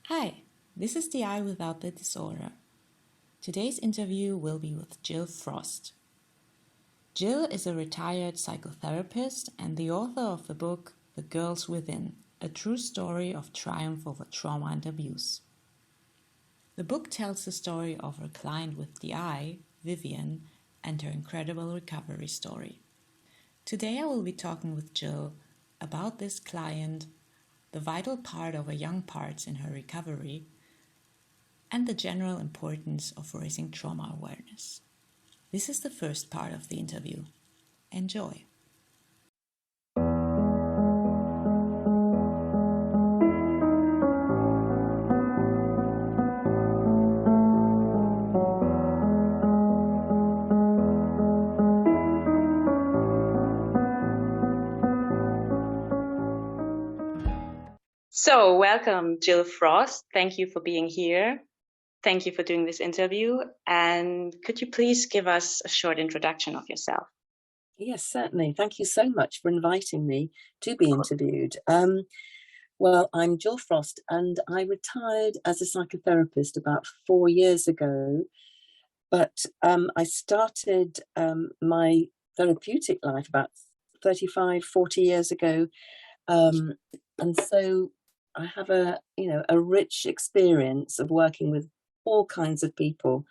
Hi, this is the I Without the Disorder. Today's interview will be with Gill Frost. Gill is a retired psychotherapist and the author of the book The Girls Within, a true story of triumph over trauma and abuse. The book tells the story of her client with the I, Vivian, and her incredible recovery story. Today I will be talking with Gill about this client, the vital part of her young parts in her recovery, and the general importance of raising trauma awareness. This is the first part of the interview. Enjoy. So, welcome, Gill Frost. Thank you for being here. Thank you for doing this interview. And could you please give us a short introduction of yourself? Yes, certainly. Thank you so much for inviting me to be interviewed. Well, I'm Gill Frost, and I retired as a psychotherapist about 4 years ago. But I started my therapeutic life about 35, 40 years ago. And so I have a rich experience of working with all kinds of people.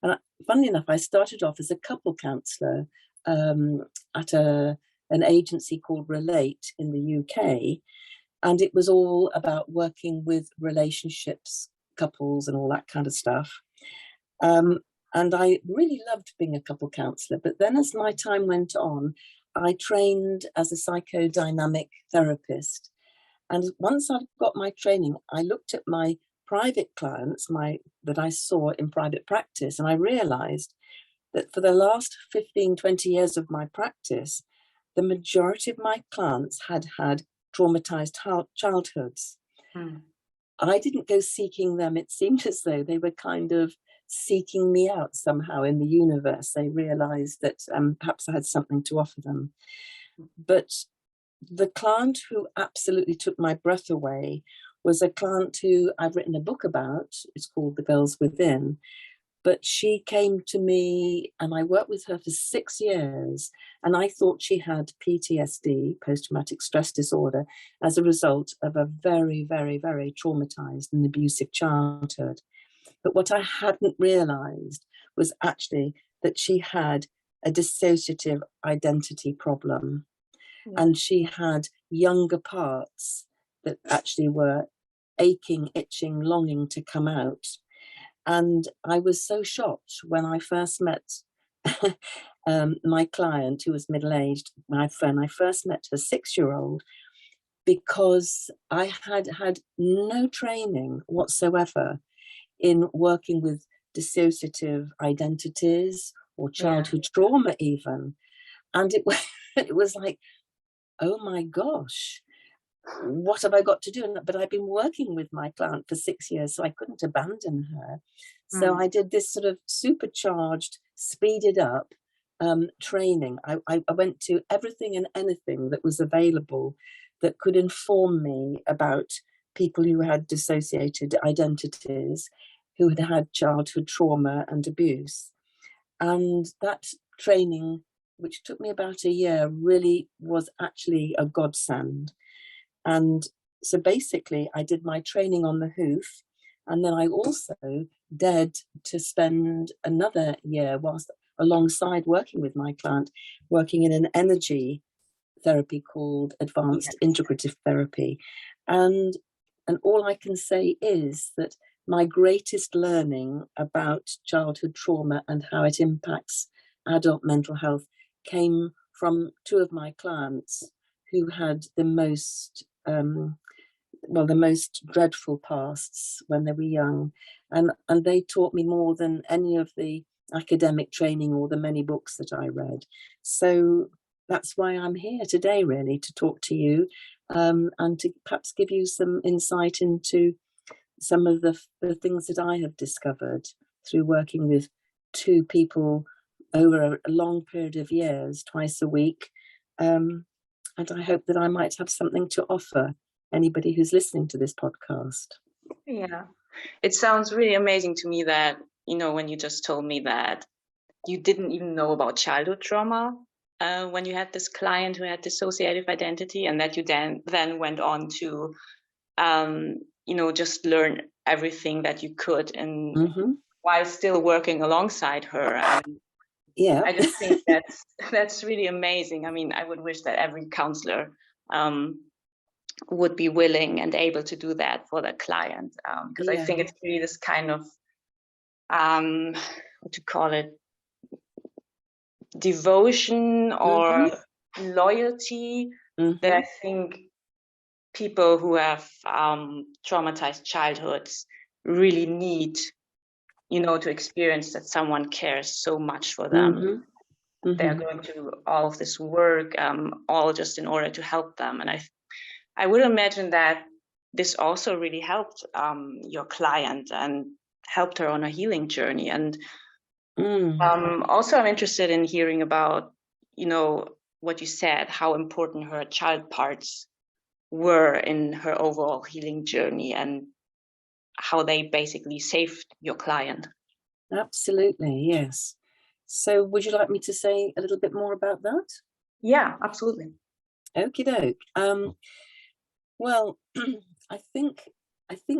And funnily enough, I started off as a couple counsellor at an agency called Relate in the UK. And it was all about working with relationships, couples and all that kind of stuff. And I really loved being a couple counsellor. But then as my time went on, I trained as a psychodynamic therapist. And once I'd got my training, I looked at my private clients that I saw in private practice, and I realized that for the last 15, 20 years of my practice, the majority of my clients had traumatized childhoods. I didn't go seeking them. It seemed as though they were kind of seeking me out somehow in the universe. They realized that perhaps I had something to offer them. But the client who absolutely took my breath away was a client who I've written a book about. It's called The Girls Within. But she came to me and I worked with her for 6 years, and I thought she had PTSD, post-traumatic stress disorder, as a result of a very, very, very traumatized and abusive childhood. But what I hadn't realized was actually that she had a dissociative identity problem. And she had younger parts that actually were aching, itching, longing to come out. And I was so shocked when I first met my client, who was middle-aged, my friend. I first met her 6-year-old because I had had no training whatsoever in working with dissociative identities or childhood trauma even. And it was like, oh my gosh, what have I got to do? But I've been working with my client for 6 years, so I couldn't abandon her. So I did this sort of supercharged, speeded up training. I went to everything and anything that was available that could inform me about people who had dissociated identities, who had had childhood trauma and abuse. And that training, which took me about a year, really was actually a godsend. And so basically I did my training on the hoof, and then I also dared to spend another year whilst alongside working with my client, working in an energy therapy called advanced integrative therapy. And all I can say is that my greatest learning about childhood trauma and how it impacts adult mental health came from 2 of my clients who had the most dreadful pasts when they were young, and they taught me more than any of the academic training or the many books that I read. So that's why I'm here today, really, to talk to you and to perhaps give you some insight into some of the things that I have discovered through working with 2 people over a long period of years, twice a week. And I hope that I might have something to offer anybody who's listening to this podcast. Yeah, it sounds really amazing to me that, when you just told me that you didn't even know about childhood trauma when you had this client who had dissociative identity, and that you then went on to, just learn everything that you could, and while still working alongside her. And yeah, I just think that's really amazing. I mean, I would wish that every counselor would be willing and able to do that for their client, because I think it's really this kind of what to call it, devotion or loyalty that I think people who have traumatized childhoods really need, to experience that someone cares so much for them. They're going through all of this work, all just in order to help them. And I would imagine that this also really helped your client and helped her on a healing journey. And also, I'm interested in hearing about, what you said, how important her child parts were in her overall healing journey and how they basically saved your client. Absolutely, yes. So would you like me to say a little bit more about that? Yeah, absolutely. Okie doke. Well, I think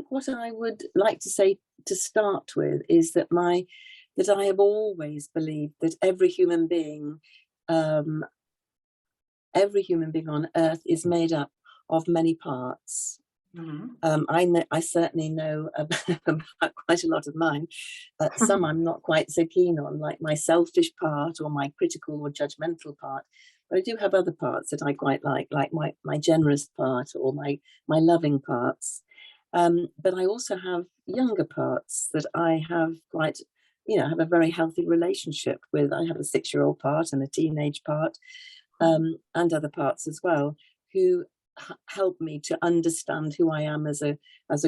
what I would like to say to start with is that I have always believed that every human being on earth is made up of many parts. I certainly know about quite a lot of mine. Some I'm not quite so keen on, like my selfish part or my critical or judgmental part. But I do have other parts that I quite like my generous part or my loving parts. But I also have younger parts that I have quite, have a very healthy relationship with. I have a 6-year-old part and a teenage part, and other parts as well, who help me to understand who I am as a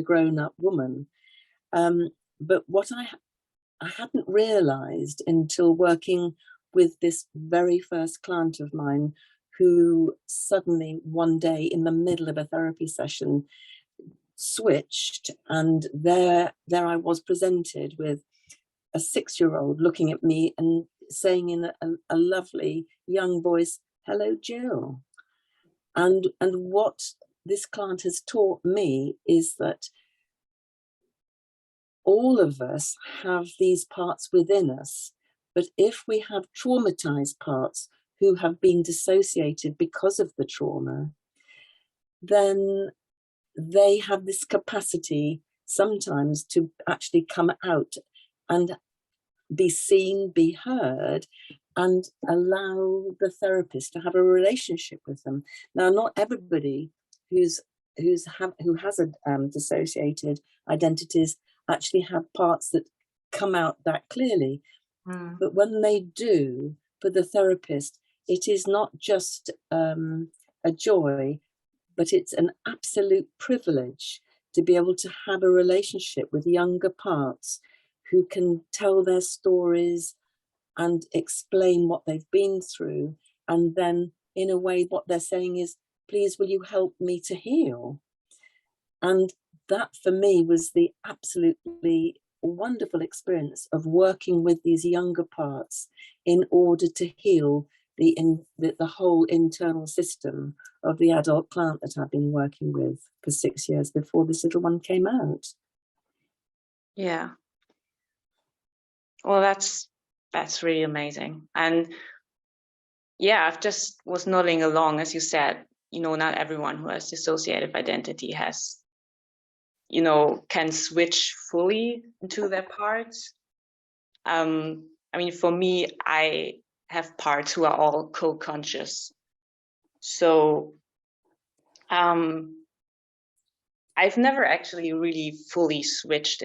grown-up woman. But what I hadn't realized until working with this very first client of mine, who suddenly one day in the middle of a therapy session switched, and there I was presented with a 6-year-old looking at me and saying in a lovely young voice, "Hello, Jill." And what this client has taught me is that all of us have these parts within us, but if we have traumatized parts who have been dissociated because of the trauma, then they have this capacity sometimes to actually come out and be seen, be heard, and allow the therapist to have a relationship with them. Now, not everybody who has dissociated identities actually have parts that come out that clearly. But when they do, for the therapist, it is not just a joy, but it's an absolute privilege to be able to have a relationship with younger parts who can tell their stories and explain what they've been through. And then in a way, what they're saying is, please, will you help me to heal? And that for me was the absolutely wonderful experience of working with these younger parts in order to heal the whole internal system of the adult client that I've been working with for 6 years before this little one came out. Yeah. Well, that's really amazing. And yeah, I've just was nodding along, as you said, not everyone who has dissociative identity has, can switch fully into their parts. I mean, for me, I have parts who are all co-conscious. So I've never actually really fully switched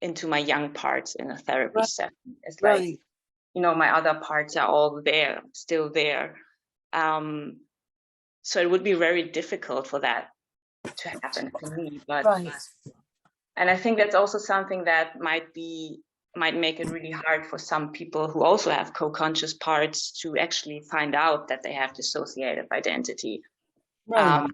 into my young parts in a therapy session. It's like, my other parts are all there, still there. So it would be very difficult for that to happen to me. But and I think that's also something that might make it really hard for some people who also have co-conscious parts to actually find out that they have dissociative identity. I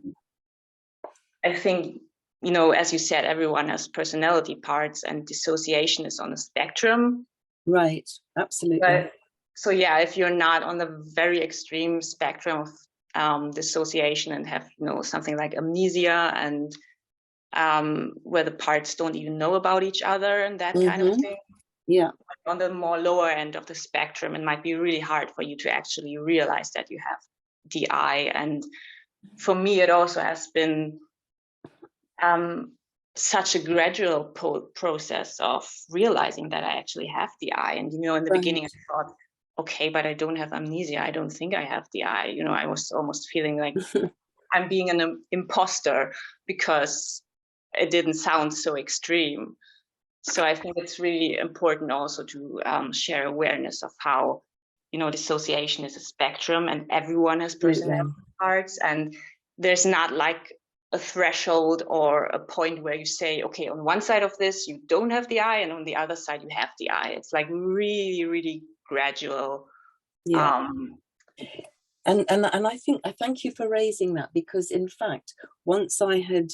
think as you said, everyone has personality parts, and dissociation is on a spectrum. Right, absolutely. But, so yeah, if you're not on the very extreme spectrum of dissociation and have, something like amnesia and where the parts don't even know about each other and that kind of thing. Yeah. On the more lower end of the spectrum, it might be really hard for you to actually realize that you have DI. And for me, it also has been such a gradual process of realizing that I actually have DI. And, in the beginning, I thought, okay, but I don't have amnesia. I don't think I have DI. I was almost feeling like I'm being an imposter because it didn't sound so extreme. So I think it's really important also to share awareness of how, dissociation is a spectrum and everyone has personality parts. And there's not like a threshold or a point where you say, okay, on one side of this, you don't have DI, and on the other side, you have DI. It's like really, really gradual. Yeah. And I think I thank you for raising that, because in fact, once I had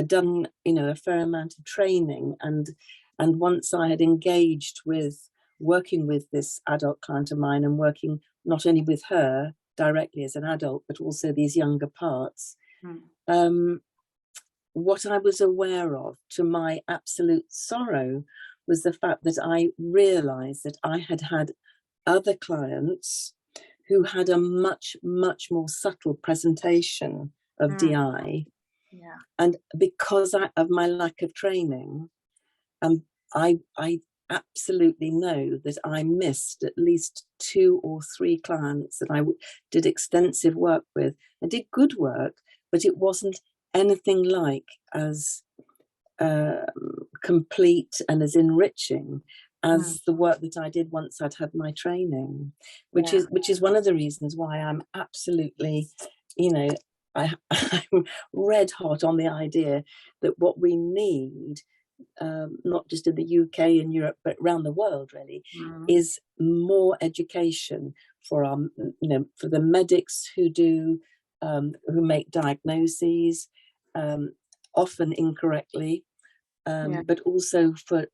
done, a fair amount of training, and once I had engaged with working with this adult client of mine, and working not only with her directly as an adult, but also these younger parts, what I was aware of, to my absolute sorrow, was the fact that I realized that I had had other clients who had a much, much more subtle presentation of DI. Yeah. And because of my lack of training, I absolutely know that I missed at least 2 or 3 clients that I did extensive work with. I did good work, but it wasn't anything like as complete and as enriching as the work that I did once I'd had my training, which is one of the reasons why I'm absolutely, I'm red hot on the idea that what we need, not just in the UK and Europe, but around the world really, is more education for our, for the medics who do, who make diagnoses, often incorrectly, but also for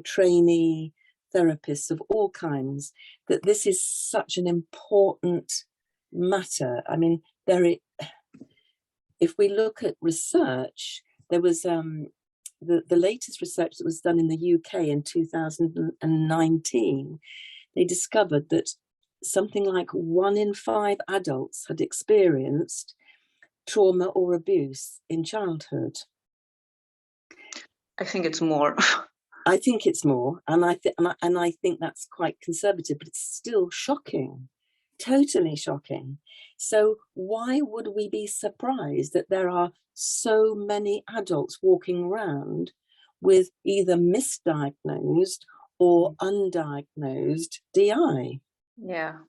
trainee therapists of all kinds, that this is such an important matter. I mean, if we look at research, there was the latest research that was done in the UK in 2019, they discovered that something like 1 in 5 adults had experienced trauma or abuse in childhood. I think it's more. I think it's more, and I think that's quite conservative, but it's still shocking, totally shocking. So why would we be surprised that there are so many adults walking around with either misdiagnosed or undiagnosed DI? Yeah.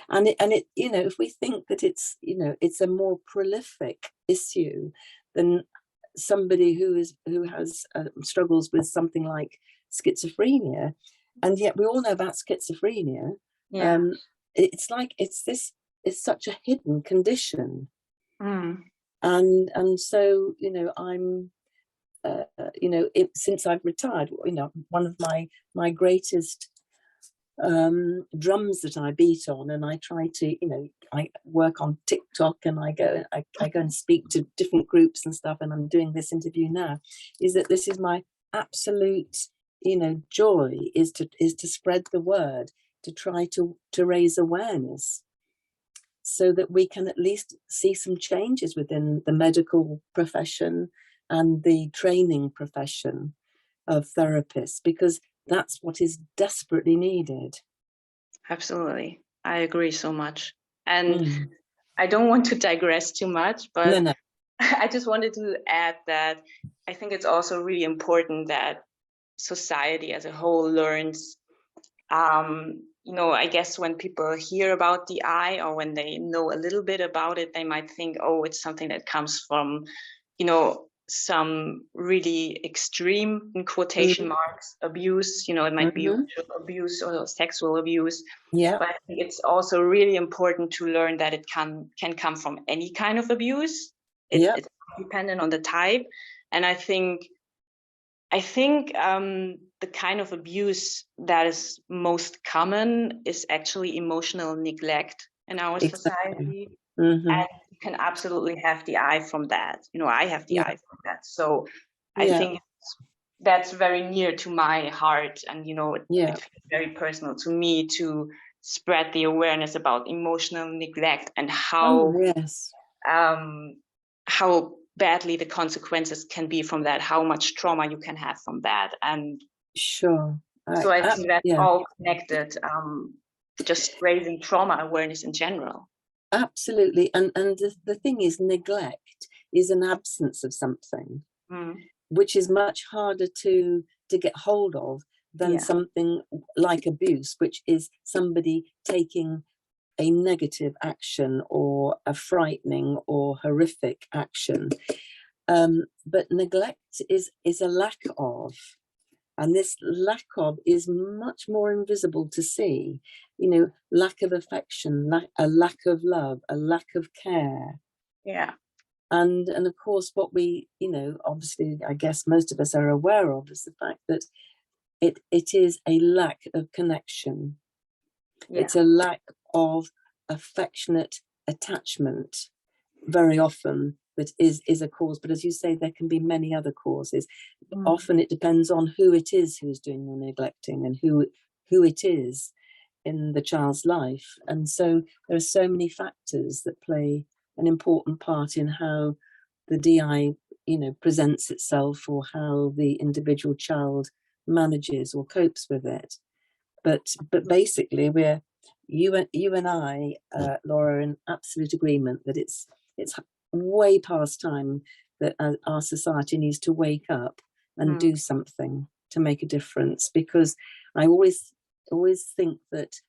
And it if we think that it's a more prolific issue than somebody who has struggles with something like schizophrenia, and yet we all know about schizophrenia. It's such a hidden condition, and so I'm since I've retired, one of my greatest drums that I beat on, and I try to I work on TikTok, and I go and speak to different groups and stuff, and I'm doing this interview now, is that this is my absolute joy, is to spread the word, to try to raise awareness, so that we can at least see some changes within the medical profession and the training profession of therapists, because that's what is desperately needed. Absolutely. I agree so much. And I don't want to digress too much, but no. I just wanted to add that I think it's also really important that society as a whole learns, I guess when people hear about DI, or when they know a little bit about it, they might think, oh, it's something that comes from, some really extreme, in quotation marks, abuse. It might be abuse or sexual abuse. Yeah. But I think it's also really important to learn that it can come from any kind of abuse. It's dependent on the type. And I think the kind of abuse that is most common is actually emotional neglect in our society. Mm-hmm. And you can absolutely have the eye from that. I have the eye from that. So I think that's very near to my heart, and it feels very personal to me to spread the awareness about emotional neglect and how badly the consequences can be from that, how much trauma you can have from that. And so I think that's all connected, just raising trauma awareness in general. Absolutely. And the thing is, neglect is an absence of something, which is much harder to get hold of than something like abuse, which is somebody taking a negative action or a frightening or horrific action. But neglect is a lack of. And this lack of is much more invisible to see, lack of affection, a lack of love, a lack of care. Yeah. And of course, what we, obviously, I guess most of us are aware of is the fact that it is a lack of connection. Yeah. It's a lack of affectionate attachment very often that is a cause. But as you say, there can be many other causes. Often it depends on who it is who's doing the neglecting and who it is in the child's life. And so there are so many factors that play an important part in how the DI, presents itself, or how the individual child manages or copes with it. But basically, you and I, Laura, are in absolute agreement that it's way past time that our society needs to wake up and do something to make a difference. Because I always think that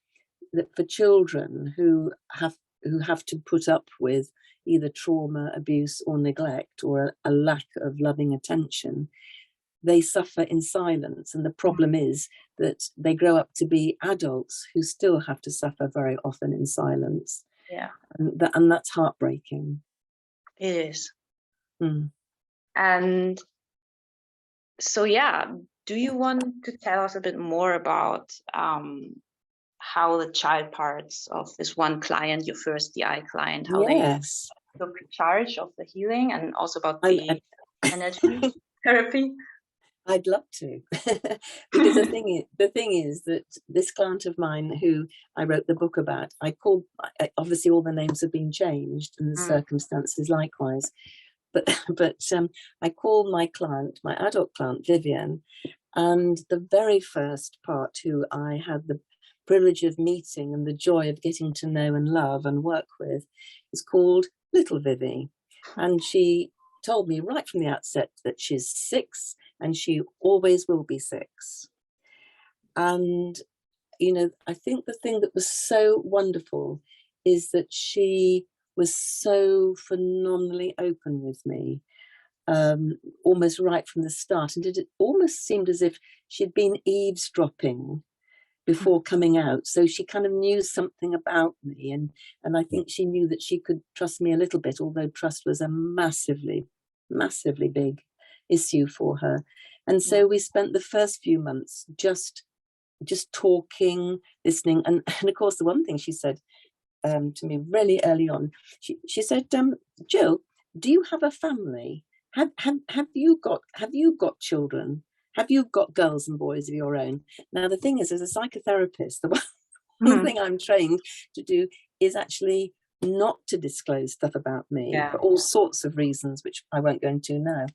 for children who have to put up with either trauma, abuse, or neglect, or a lack of loving attention, they suffer in silence. And the problem is that they grow up to be adults who still have to suffer very often in silence. Yeah. And that's heartbreaking. It is. And so, do you want to tell us a bit more about how the child parts of this one client, your first DI client, how they took charge of the healing, and also about the energy therapy? I'd love to, because the thing is that this client of mine who I wrote the book about, obviously all the names have been changed and the circumstances likewise, but I called my client, my adult client, Vivian, and the very first part who I had the privilege of meeting and the joy of getting to know and love and work with is called Little Vivi, and she told me right from the outset that she's 6 and she always will be 6. And, I think the thing that was so wonderful is that she was so phenomenally open with me, almost right from the start. And it almost seemed as if she'd been eavesdropping before coming out. So she kind of knew something about me. And I think she knew that she could trust me a little bit, although trust was a massively big issue for her. And so we spent the first few months just talking, listening. And of course, the one thing she said to me really early on, she said, Jill, do you have a family? Have you got children? Have you got girls and boys of your own? Now, the thing is, as a psychotherapist, the one thing I'm trained to do is actually not to disclose stuff about me for all sorts of reasons, which I won't go into now.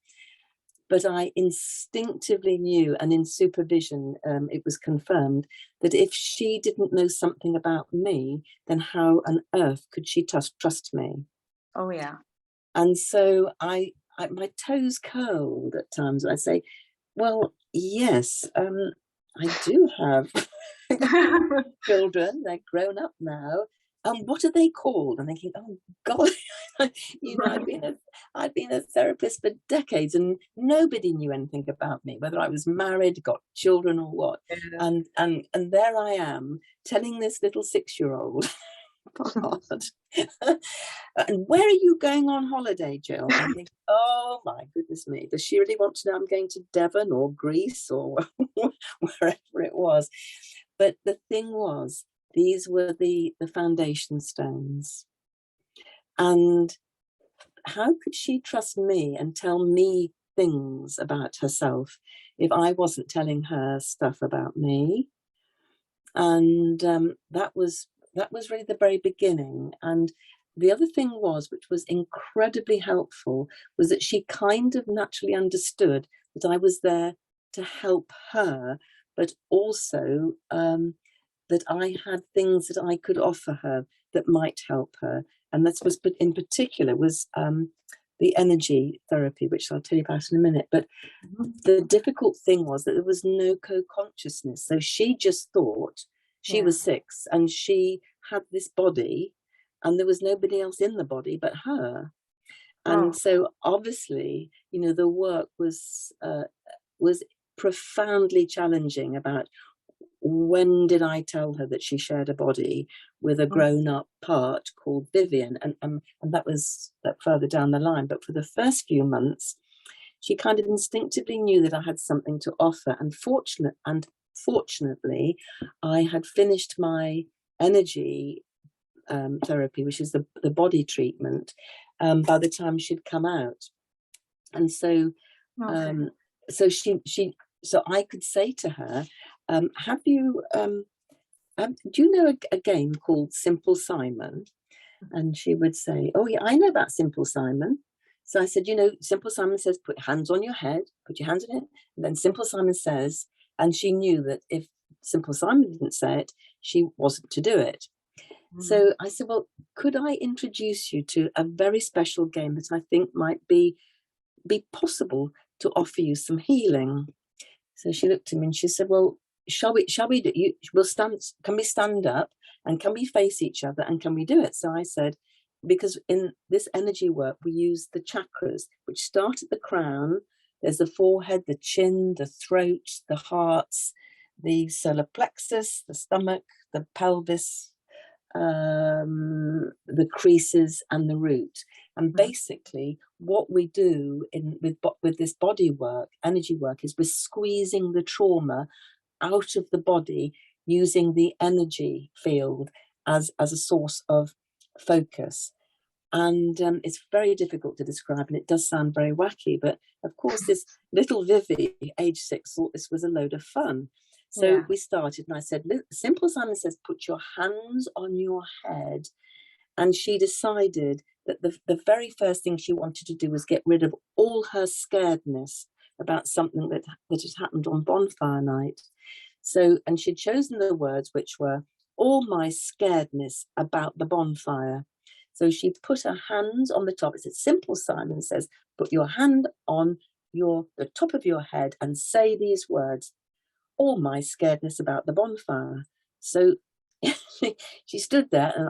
But I instinctively knew, and in supervision, it was confirmed that if she didn't know something about me, then how on earth could she trust me? Oh, yeah. And so I my toes curled at times. I say, well, yes, I do have children. They're grown up now. What are they called? I'm thinking, oh God, I've been a therapist for decades, and nobody knew anything about me, whether I was married, got children, or what. Yeah. And there I am telling this little 6-year-old God. And where are you going on holiday, Jill? I think, oh my goodness me, does she really want to know I'm going to Devon or Greece or wherever it was? But the thing was, these were the foundation stones. And how could she trust me and tell me things about herself if I wasn't telling her stuff about me? And that was really the very beginning. And the other thing was, which was incredibly helpful, was that she kind of naturally understood that I was there to help her, but also that I had things that I could offer her that might help her. And that was, but in particular, was the energy therapy, which I'll tell you about in a minute. But the difficult thing was that there was no co-consciousness. So she just thought she was 6 and she had this body and there was nobody else in the body but her. And so obviously, you know, the work was profoundly challenging about when did I tell her that she shared a body with a grown-up part called Vivian, and that was further down the line. But for the first few months, she kind of instinctively knew that I had something to offer. And fortunately, I had finished my energy therapy, which is the body treatment, by the time she'd come out. And so, so I could say to her, do you know a game called Simple Simon? And she would say, oh yeah, I know about Simple Simon. So I said, you know, Simple Simon says, put your hands on your head, put your hands on it. And then Simple Simon says, and she knew that if Simple Simon didn't say it, she wasn't to do it. So I said, well, could I introduce you to a very special game that I think might be possible to offer you some healing? So she looked at me and she said, well, shall we do you can we stand up and can we face each other and can we do it? So I said, because in this energy work we use the chakras, which start at the crown. There's the forehead, the chin, the throat, the hearts, the solar plexus, the stomach, the pelvis, the creases and the root. And basically what we do with this body work, energy work, is we're squeezing the trauma out of the body using the energy field as a source of focus. And it's very difficult to describe, and it does sound very wacky, but of course this little Vivi, age 6, thought this was a load of fun. So we started, and I said, Simple Simon says, put your hands on your head. And she decided that the very first thing she wanted to do was get rid of all her scaredness about something that had happened on bonfire night. So, and she'd chosen the words which were, all my scaredness about the bonfire. So she put her hands on the top. It said, Simple Simon says, put your hand on the top of your head and say these words, all my scaredness about the bonfire. So she stood there and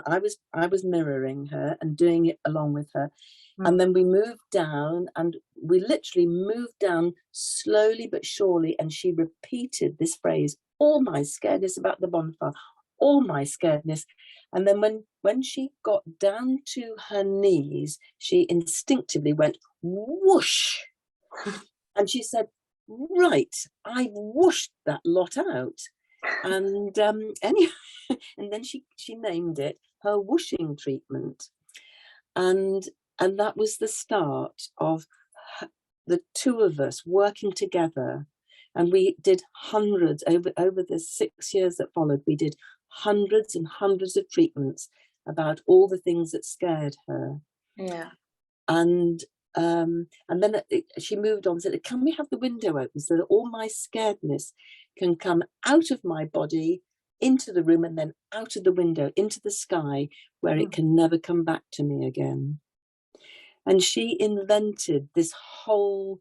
I was mirroring her and doing it along with her. And then we moved down, and we literally moved down slowly but surely, and she repeated this phrase, all my scaredness about the bonfire, all my scaredness. And then when she got down to her knees, she instinctively went whoosh. And she said, right, I whooshed that lot out. And anyway, and then she named it her whooshing treatment. And that was the start of the two of us working together. And we did hundreds, over the 6 years that followed, we did hundreds and hundreds of treatments about all the things that scared her. Yeah. And then she moved on and said, can we have the window open so that all my scaredness can come out of my body into the room and then out of the window into the sky where it can never come back to me again. And she invented this whole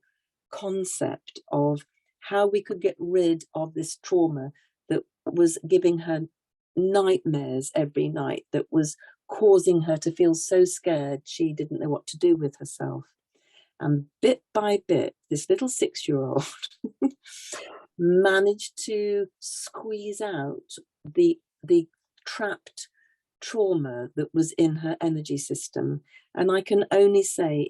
concept of how we could get rid of this trauma that was giving her nightmares every night, that was causing her to feel so scared she didn't know what to do with herself. And bit by bit, this little 6-year-old managed to squeeze out the trapped trauma that was in her energy system. And I can only say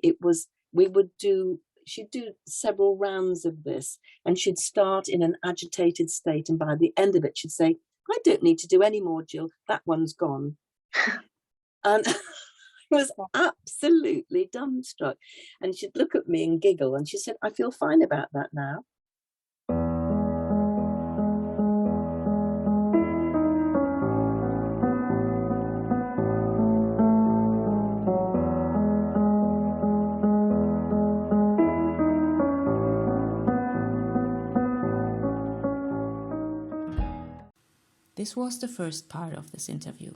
she'd do several rounds of this, and she'd start in an agitated state, and by the end of it she'd say, I don't need to do any more, Jill, that one's gone. And I was absolutely dumbstruck. And she'd look at me and giggle, and she said, I feel fine about that now. This was the first part of this interview.